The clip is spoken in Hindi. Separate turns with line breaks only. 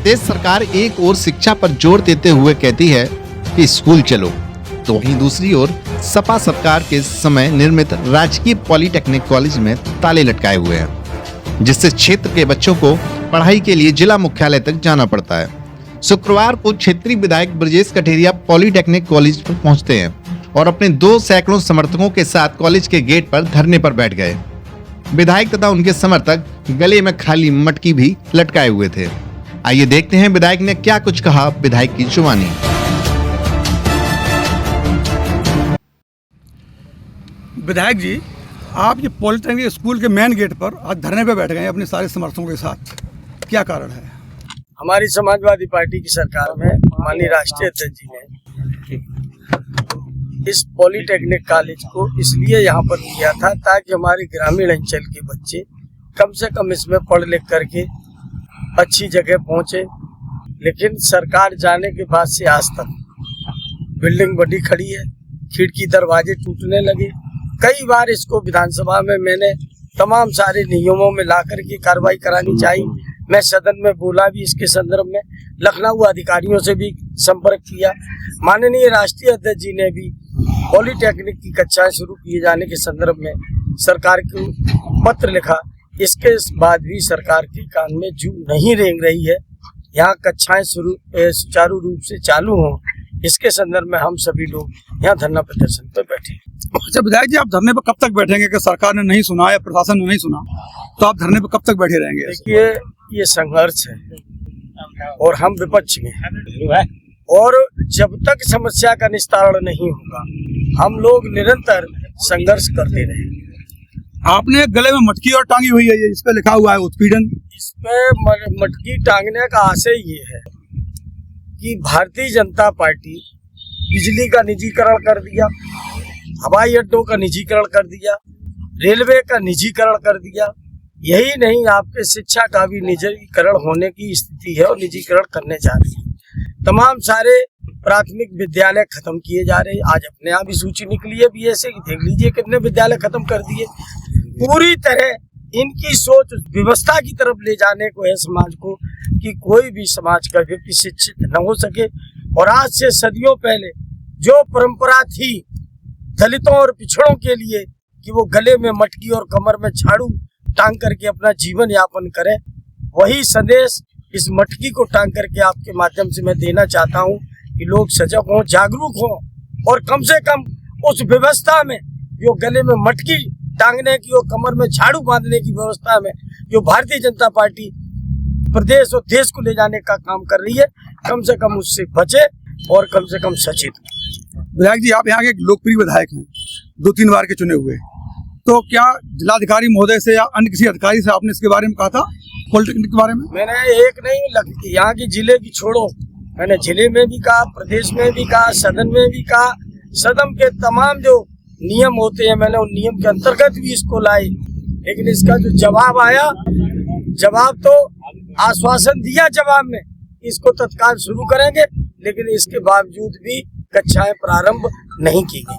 प्रदेश सरकार एक ओर शिक्षा पर जोर देते हुए कहती है कि स्कूल चलो, तो वहीं दूसरी ओर सपा सरकार के समय निर्मित राजकीय पॉलिटेक्निक कॉलेज में ताले लटकाए हुए हैं, जिससे क्षेत्र के बच्चों को पढ़ाई के लिए जिला मुख्यालय तक जाना पड़ता है। शुक्रवार को क्षेत्रीय विधायक ब्रजेश कठेरिया पॉलिटेक्निक कॉलेज पर पहुंचते हैं और अपने 2 सैकड़ों समर्थकों के साथ कॉलेज के गेट पर धरने पर बैठ गए। विधायक तथा उनके समर्थक गले में खाली मटकी भी लटकाए हुए थे। आइए देखते हैं विधायक ने क्या कुछ कहा। विधायक की जुबानी।
विधायक जी, आप ये पॉलिटेक्निक स्कूल के मेन गेट पर आज धरने पे बैठ गए हैं अपने सारे समर्थकों के साथ, क्या कारण है?
हमारी समाजवादी पार्टी की सरकार में माननीय राष्ट्रीय अध्यक्ष जी ने इस पॉलिटेक्निक कॉलेज को इसलिए यहाँ पर किया था ताकि हमारे ग्रामीण अंचल के बच्चे कम से कम इसमें पढ़ लिख करके अच्छी जगह पहुँचे। लेकिन सरकार जाने के बाद से आज तक बिल्डिंग बड़ी खड़ी है, खिड़की दरवाजे टूटने लगे। कई बार इसको विधानसभा में मैंने तमाम सारे नियमों में ला करके कार्रवाई करानी चाहिए। मैं सदन में बोला भी इसके संदर्भ में, लखनऊ अधिकारियों से भी संपर्क किया। माननीय राष्ट्रीय अध्यक्ष जी ने भी पॉलिटेक्निक की कक्षाएं शुरू किए जाने के संदर्भ में सरकार को पत्र लिखा। इसके बाद भी सरकार के कान में जू नहीं रेंग रही है। यहाँ कक्षाएं सुचारू रूप से चालू हों, इसके संदर्भ में हम सभी लोग यहाँ धरना प्रदर्शन पर बैठे।
अच्छा विधायक जी, आप धरने पर कब तक बैठेंगे कि सरकार ने नहीं सुना या प्रशासन ने नहीं सुना, तो आप धरने पर कब तक बैठे रहेंगे?
देखिए, ये संघर्ष है और हम विपक्ष में हैं और जब तक समस्या का निस्तारण नहीं होगा हम लोग निरंतर संघर्ष करते रहेंगे।
आपने गले में मटकी और टांगी हुई है, इस पे लिखा हुआ है उत्पीड़न।
इस पे मटकी टांगने का आशय ये है कि भारतीय जनता पार्टी बिजली का निजीकरण कर दिया, हवाई अड्डों का निजीकरण कर दिया, रेलवे का निजीकरण कर दिया। यही नहीं, आपके शिक्षा का भी निजीकरण होने की स्थिति है और निजीकरण करने जा रही है। तमाम सारे प्राथमिक विद्यालय खत्म किए जा रहे हैं। आज अपने आप ही सूची निकली है बीएसए की, देख लीजिए कितने विद्यालय खत्म कर दिए। पूरी तरह इनकी सोच व्यवस्था की तरफ ले जाने को है समाज को, कि कोई भी समाज का व्यक्ति शिक्षित न हो सके। और आज से सदियों पहले जो परंपरा थी दलितों और पिछड़ों के लिए कि वो गले में मटकी और कमर में झाड़ू टांग करके अपना जीवन यापन करें, वही संदेश इस मटकी को टांग करके आपके माध्यम से मैं देना चाहता हूं कि लोग सजग हों, जागरूक हों और कम से कम उस व्यवस्था में जो गले में मटकी टांगने की और कमर में झाड़ू बांधने की व्यवस्था में जो भारतीय जनता पार्टी प्रदेश और देश को ले जाने का काम कर रही है, कम से कम उससे बचे और कम से कम सचेत।
विधायक जी, आप यहाँ के लोकप्रिय विधायक हैं, 2-3 बार के चुने हुए, तो क्या जिलाधिकारी महोदय से या अन्य किसी अधिकारी से आपने इसके बारे में कहा था, पॉलिटेक्निक के बारे में?
मैंने एक नहीं, यहाँ की जिले की छोड़ो, मैंने जिले में भी कहा, प्रदेश में भी कहा, सदन में भी कहा। सदन के तमाम जो नियम होते हैं मैंने उन नियम के अंतर्गत भी इसको लाए, लेकिन इसका जो जवाब आया, जवाब तो आश्वासन दिया जवाब में इसको तत्काल शुरू करेंगे, लेकिन इसके बावजूद भी कक्षाएं प्रारंभ नहीं की गई।